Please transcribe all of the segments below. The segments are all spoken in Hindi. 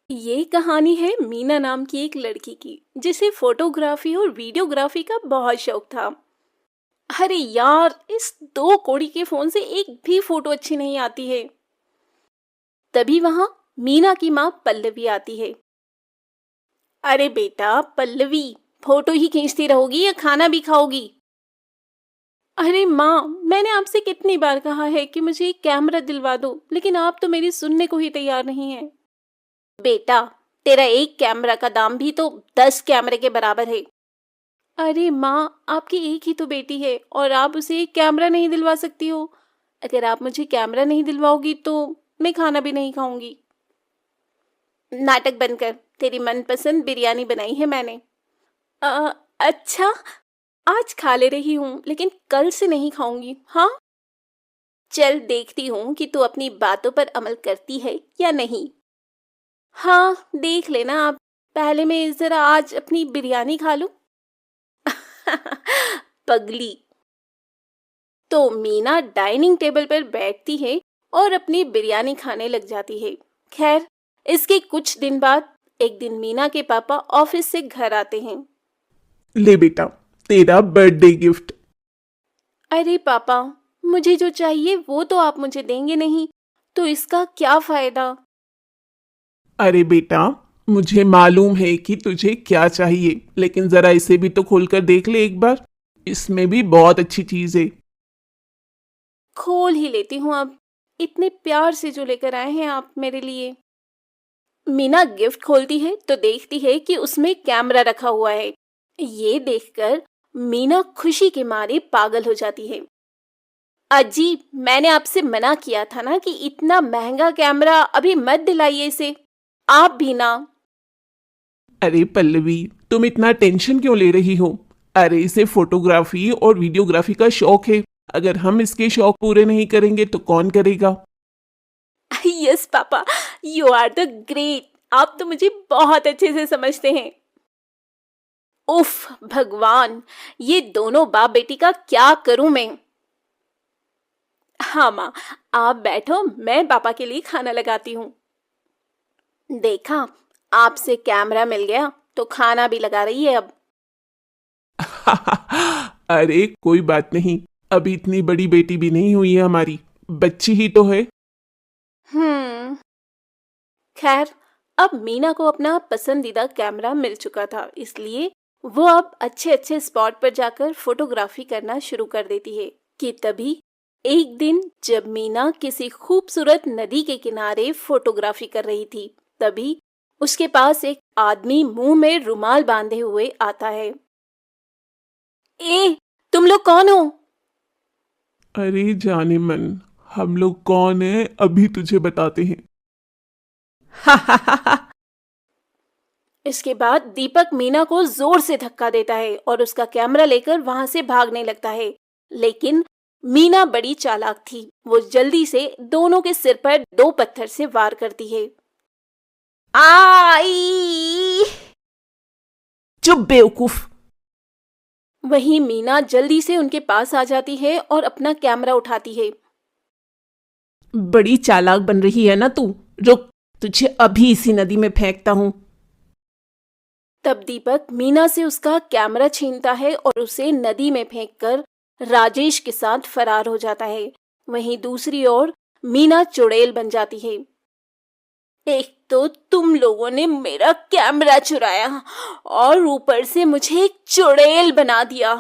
ये कहानी है मीना नाम की एक लड़की की जिसे फोटोग्राफी और वीडियोग्राफी का बहुत शौक था। अरे यार, इस दो कौड़ी के फोन से एक भी फोटो अच्छी नहीं आती है। तभी वहां मीना की माँ पल्लवी आती है। अरे बेटा पल्लवी, फोटो ही खींचती रहोगी या खाना भी खाओगी? अरे माँ, मैंने आपसे कितनी बार कहा है कि मुझे एक कैमरा दिलवा दो, लेकिन आप तो मेरी सुनने को ही तैयार नहीं है। बेटा, तेरा एक कैमरा का दाम भी तो 10 कैमरे के बराबर है। अरे माँ, आपकी एक ही तो बेटी है और आप उसे एक कैमरा नहीं दिलवा सकती हो। अगर आप मुझे कैमरा नहीं दिलवाओगी तो मैं खाना भी नहीं खाऊंगी। नाटक बंद कर, तेरी मनपसंद बिरयानी बनाई है मैंने। अच्छा, आज खा ले रही हूँ लेकिन कल से नहीं खाऊंगी, हाँ? चल देखती हूँ कि तू अपनी बातों पर अमल करती है या नहीं। हाँ, देख लेना आप। पहले मैं जरा आज अपनी बिरयानी खा लूं। पगली। तो मीना डाइनिंग टेबल पर बैठती है और अपनी बिरयानी खाने लग जाती है। खैर, इसके कुछ दिन बाद एक दिन मीना के पापा ऑफिस से घर आते हैं। ले बेटा, तेरा बर्थडे गिफ्ट। अरे पापा, मुझे जो चाहिए वो तो आप मुझे देंगे नहीं, तो इसका क्या फायदा? अरे बेटा, मुझे मालूम है कि तुझे क्या चाहिए, लेकिन जरा इसे भी तो खोलकर देख ले एक बार। इसमें भी बहुत अच्छी चीज है। खोल ही लेती हूँ अब। इतने प्यार से जो लेकर आए हैं आप मेरे लिए। मीना गिफ्ट खोलती है तो देखती है कि उसमें कैमरा रखा हुआ है। ये देखकर मीना खुशी के मारे पागल हो जाती है। अजी, मैंने आपसे मना किया था ना कि इतना महंगा कैमरा अभी मत दिलाइए इसे। आप भी ना। अरे पल्लवी, तुम इतना टेंशन क्यों ले रही हो? अरे इसे फोटोग्राफी और वीडियोग्राफी का शौक है। अगर हम इसके शौक पूरे नहीं करेंगे तो कौन करेगा? Yes papa, you are the great. आप तो मुझे बहुत अच्छे से समझते हैं। उफ भगवान, ये दोनों बाप बेटी का क्या करूं मैं। हाँ माँ, आप बैठो, मैं पापा के लिए खाना लगाती हूँ। देखा, आपसे कैमरा मिल गया तो खाना भी लगा रही है अब। अरे कोई बात नहीं, अभी इतनी बड़ी बेटी भी नहीं हुई है हमारी, बच्ची ही तो है। हम्म। खैर, अब मीना को अपना पसंदीदा कैमरा मिल चुका था, इसलिए वो अब अच्छे अच्छे स्पॉट पर जाकर फोटोग्राफी करना शुरू कर देती है। कि तभी एक दिन जब मीना किसी खूबसूरत नदी के किनारे फोटोग्राफी कर रही थी, तभी उसके पास एक आदमी मुंह में रुमाल बांधे हुए आता है। ए, तुम लोग कौन हो? अरे जाने मन, हम लोग कौन है अभी तुझे बताते हैं। इसके बाद दीपक मीना को जोर से धक्का देता है और उसका कैमरा लेकर वहां से भागने लगता है। लेकिन मीना बड़ी चालाक थी, वो जल्दी से दोनों के सिर पर दो पत्थर से वार करती है। आई! चुप बेवकूफ। वहीं मीना जल्दी से उनके पास आ जाती है और अपना कैमरा उठाती है। बड़ी चालाक बन रही है ना तू। रुक, तुझे अभी इसी नदी में फेंकता हूं। तब दीपक मीना से उसका कैमरा छीनता है और उसे नदी में फेंककर राजेश के साथ फरार हो जाता है। वहीं दूसरी ओर मीना चुड़ैल बन जाती है। एक तो तुम लोगों ने मेरा कैमरा चुराया और ऊपर से मुझे एक चुड़ैल बना दिया।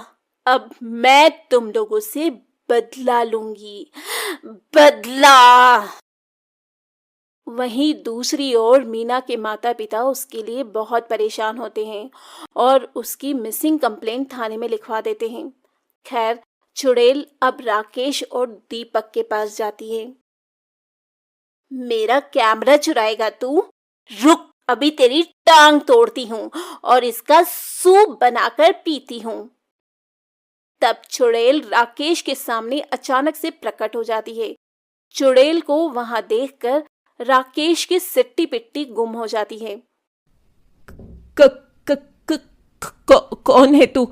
अब मैं तुम लोगों से बदला लूंगी, बदला। वहीं दूसरी ओर मीना के माता पिता उसके लिए बहुत परेशान होते हैं और उसकी मिसिंग कंप्लेंट थाने में लिखवा देते हैं। खैर, चुड़ैल अब राकेश और दीपक के पास जाती है। मेरा कैमरा चुराएगा तू? रुक, अभी तेरी टांग तोड़ती हूँ और इसका सूप बनाकर पीती हूँ। तब चुड़ैल राकेश के सामने अचानक से प्रकट हो जाती है। चुड़ैल को वहां देखकर राकेश की सिट्टी पिट्टी गुम हो जाती है। क, क, क, कौन है तू?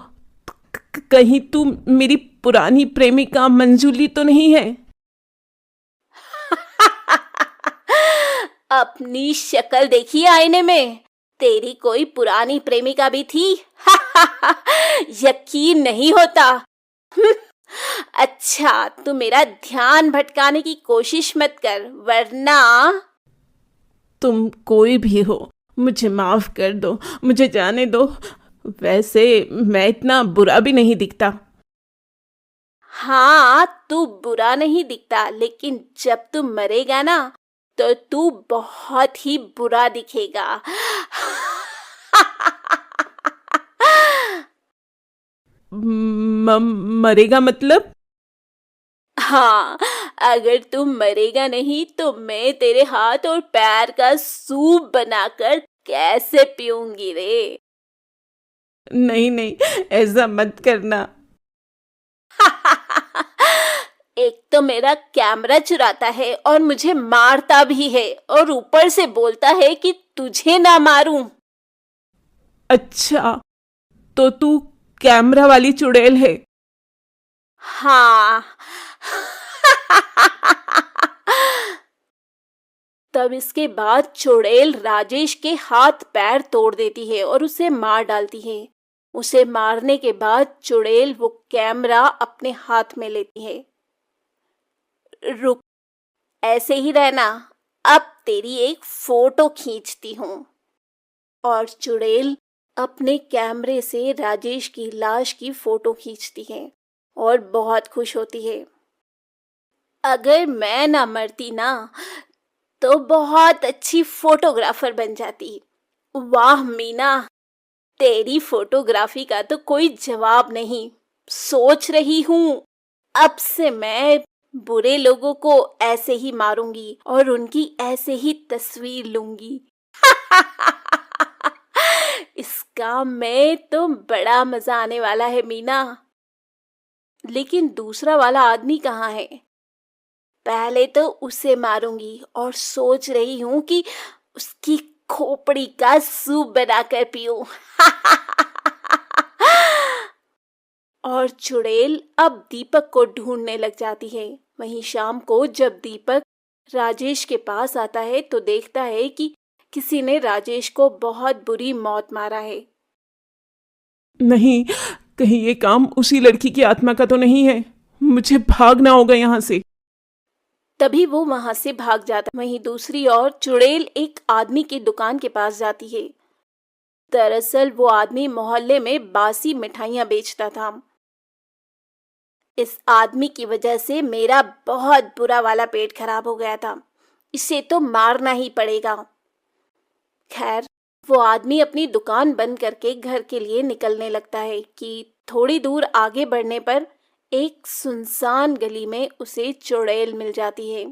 कहीं तू मेरी पुरानी प्रेमिका मंजूली तो नहीं है? अपनी शक्ल देखी आईने में? तेरी कोई पुरानी प्रेमिका भी थी? यकीन नहीं होता। अच्छा, तू मेरा ध्यान भटकाने की कोशिश मत कर, वरना। तुम कोई भी हो, मुझे माफ कर दो, मुझे जाने दो। वैसे मैं इतना बुरा भी नहीं दिखता। हाँ, तू बुरा नहीं दिखता, लेकिन जब तू मरेगा ना तो तू बहुत ही बुरा दिखेगा। मरेगा मतलब? हाँ, अगर तू मरेगा नहीं तो मैं तेरे हाथ और पैर का सूप बनाकर कैसे पीऊंगी रे? नहीं नहीं, ऐसा मत करना। एक तो मेरा कैमरा चुराता है और मुझे मारता भी है, और ऊपर से बोलता है कि तुझे ना मारूं। अच्छा, तो तू कैमरा वाली चुड़ैल है? हाँ। तब इसके बाद चुड़ैल राजेश के हाथ पैर तोड़ देती है और उसे मार डालती है। उसे मारने के बाद चुड़ैल वो कैमरा अपने हाथ में लेती है। रुक, ऐसे ही रहना, अब तेरी एक फोटो खींचती हूँ। और चुड़ैल अपने कैमरे से राजेश की लाश की फोटो खींचती है और बहुत खुश होती है। अगर मैं ना मरती ना तो बहुत अच्छी फोटोग्राफर बन जाती। वाह मीना, तेरी फोटोग्राफी का तो कोई जवाब नहीं। सोच रही हूँ, अब से मैं बुरे लोगों को ऐसे ही मारूंगी और उनकी ऐसे ही तस्वीर लूंगी। इस काम में तो बड़ा मजा आने वाला है मीना। लेकिन दूसरा वाला आदमी कहाँ है? पहले तो उसे मारूंगी और सोच रही हूँ कि उसकी खोपड़ी का सूप बनाकर पीऊं। और चुड़ैल अब दीपक को ढूंढने लग जाती है। वहीं शाम को जब दीपक राजेश के पास आता है तो देखता है कि किसी ने राजेश को बहुत बुरी मौत मारा है। नहीं, कहीं ये काम उसी लड़की की आत्मा का तो नहीं है? मुझे भागना होगा यहाँ से। तभी वो वहां से भाग जाता। वहीं दूसरी ओर चुड़ैल एक आदमी की दुकान के पास जाती है। दरअसल वो आदमी मोहल्ले में बासी मिठाइयां बेचता था। इस आदमी की वजह से मेरा बहुत बुरा वाला पेट खराब हो गया था। इसे तो मारना ही पड़ेगा। खैर, वो आदमी अपनी दुकान बंद करके घर के लिए निकलने लगता है कि थोड़ी दूर आगे बढ़ने पर एक सुनसान गली में उसे चुड़ैल मिल जाती है।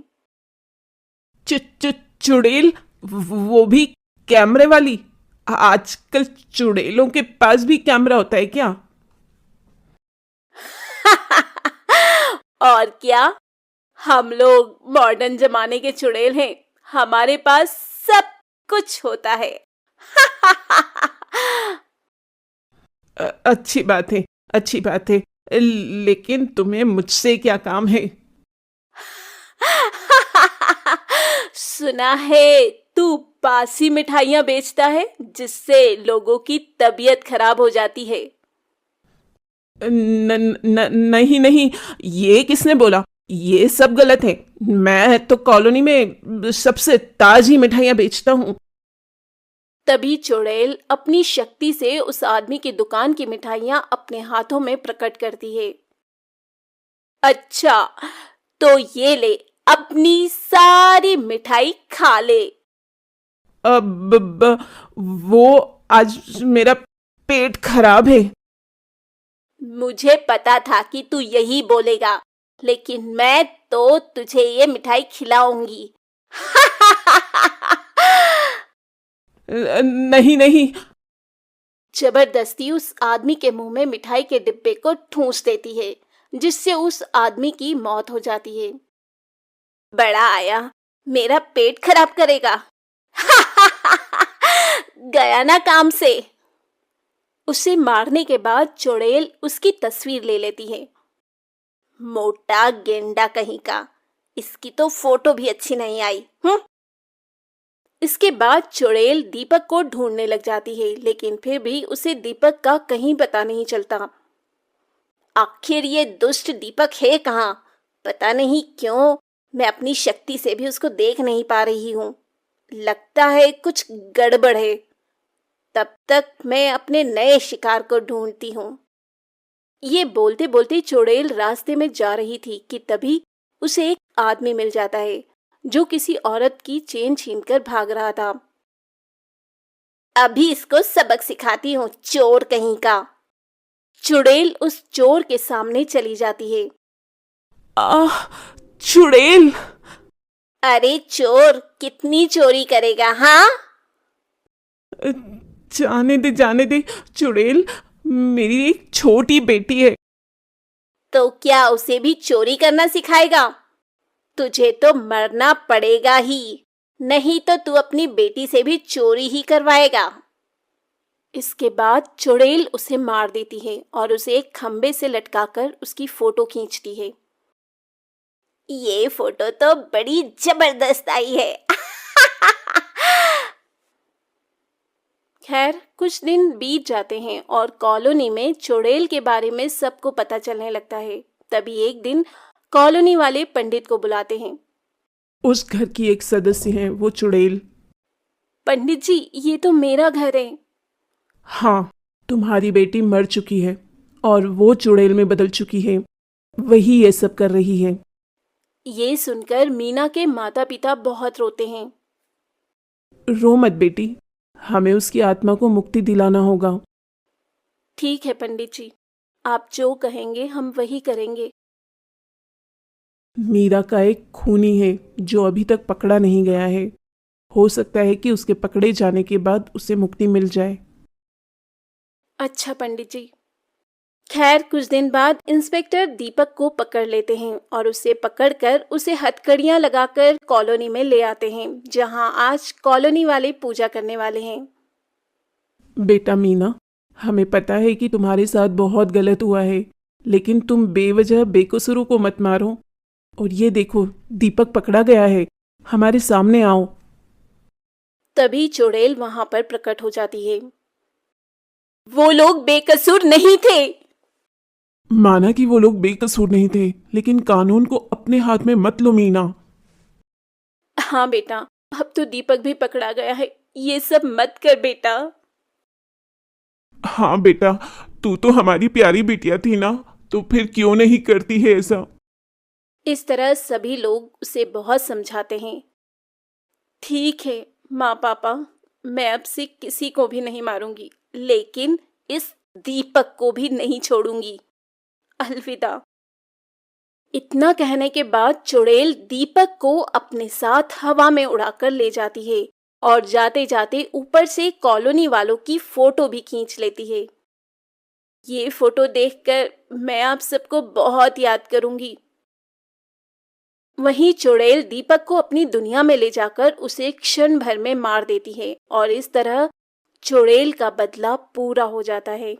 चुड़ैल? वो भी कैमरे वाली? आजकल चुड़ैलों के पास भी कैमरा होता है क्या? और क्या, हम लोग मॉडर्न जमाने के चुड़ैल हैं। हमारे पास सब कुछ होता है। अच्छी बात है, अच्छी बात है। लेकिन तुम्हें मुझसे क्या काम है? सुना है तू बासी मिठाइयां बेचता है जिससे लोगों की तबीयत खराब हो जाती है। नहीं नहीं, ये किसने बोला? ये सब गलत है। मैं तो कॉलोनी में सबसे ताजी मिठाइयां बेचता हूँ। तभी चुड़ैल अपनी शक्ति से उस आदमी की दुकान की मिठाइयां अपने हाथों में प्रकट करती है। अच्छा, तो ये ले, अपनी सारी मिठाई खा ले। अब वो आज मेरा पेट खराब है। मुझे पता था कि तू यही बोलेगा, लेकिन मैं तो तुझे ये मिठाई खिलाऊंगी। नहीं नहीं। जबरदस्ती उस आदमी के मुंह में मिठाई के डिब्बे को ठूंस देती है, जिससे उस आदमी की मौत हो जाती है। बड़ा आया, मेरा पेट खराब करेगा। गया ना काम से। उसे मारने के बाद चुड़ैल उसकी तस्वीर ले लेती है। मोटा गेंडा कहीं का, इसकी तो फोटो भी अच्छी नहीं आई। इसके बाद चुड़ैल दीपक को ढूंढने लग जाती है, लेकिन फिर भी उसे दीपक का कहीं पता नहीं चलता। आखिर ये दुष्ट दीपक है कहाँ? पता नहीं क्यों मैं अपनी शक्ति से भी उसको देख नहीं पा रही हूँ। लगता है कुछ गड़बड़ है। तब तक मैं अपने नए शिकार को ढूंढती हूँ। ये बोलते बोलते चुड़ैल रास्ते में जा रही थी कि तभी उसे एक आदमी मिल जाता है जो किसी औरत की चेन छीनकर भाग रहा था। अभी इसको सबक सिखाती हूँ, चोर कहीं का। चुड़ैल उस चोर के सामने चली जाती है। आह, चुड़ैल! अरे चोर, कितनी चोरी करेगा हाँ? जाने दे चुड़ैल, मेरी एक छोटी बेटी है। तो क्या उसे भी चोरी करना सिखाएगा? तुझे तो मरना पड़ेगा ही, नहीं तो तू अपनी बेटी से भी चोरी ही करवाएगा। इसके बाद चुड़ैल उसे मार देती है और उसे एक खंबे से लटकाकर उसकी फोटो खींचती है। ये फोटो तो बड़ी जबरदस्त आई है। खैर, कुछ दिन बीत जाते हैं और कॉलोनी में चुड़ैल के बारे में सबको पता चलने लगता है। तभी एक दिन कॉलोनी वाले पंडित को बुलाते हैं। उस घर की एक सदस्य है वो चुड़ैल। पंडित जी, ये तो मेरा घर है। हाँ, तुम्हारी बेटी मर चुकी है और वो चुड़ैल में बदल चुकी है। वही ये सब कर रही है। ये सुनकर मीना के माता पिता बहुत रोते हैं। रो मत बेटी, हमें उसकी आत्मा को मुक्ति दिलाना होगा। ठीक है पंडित जी, आप जो कहेंगे हम वही करेंगे। मीरा का एक खूनी है जो अभी तक पकड़ा नहीं गया है। हो सकता है कि उसके पकड़े जाने के बाद उसे मुक्ति मिल जाए। अच्छा पंडित जी। खैर, कुछ दिन बाद इंस्पेक्टर दीपक को पकड़ लेते हैं और उसे पकड़कर उसे हथकड़ियां लगाकर कॉलोनी में ले आते हैं, जहां आज कॉलोनी वाले पूजा करने वाले हैं। बेटा मीना, हमें पता है कि तुम्हारे साथ बहुत गलत हुआ है, लेकिन तुम बेवजह बेकसूरों को मत मारो। और ये देखो, दीपक पकड़ा गया है, हमारे सामने आओ। तभी चुड़ैल वहां पर प्रकट हो जाती है। वो लोग बेकसूर नहीं थे। माना कि वो लोग बेकसूर नहीं थे, लेकिन कानून को अपने हाथ में मत लो मीना। हाँ बेटा, अब तो दीपक भी पकड़ा गया है, ये सब मत कर बेटा। हाँ बेटा, तू तो हमारी प्यारी बिटिया थी ना, तो फिर क्यों नहीं करती है ऐसा? इस तरह सभी लोग उसे बहुत समझाते हैं। ठीक है माँ पापा, मैं अब से किसी को भी नहीं मारूंगी, लेकिन इस दीपक को भी नहीं छोड़ूंगी। अलविदा। इतना कहने के बाद चुड़ैल दीपक को अपने साथ हवा में उड़ाकर ले जाती है और जाते जाते ऊपर से कॉलोनी वालों की फोटो भी खींच लेती है। ये फोटो देखकर मैं आप सबको बहुत याद करूंगी। वहीं चुड़ैल दीपक को अपनी दुनिया में ले जाकर उसे क्षण भर में मार देती है और इस तरह चुड़ैल का बदला पूरा हो जाता है।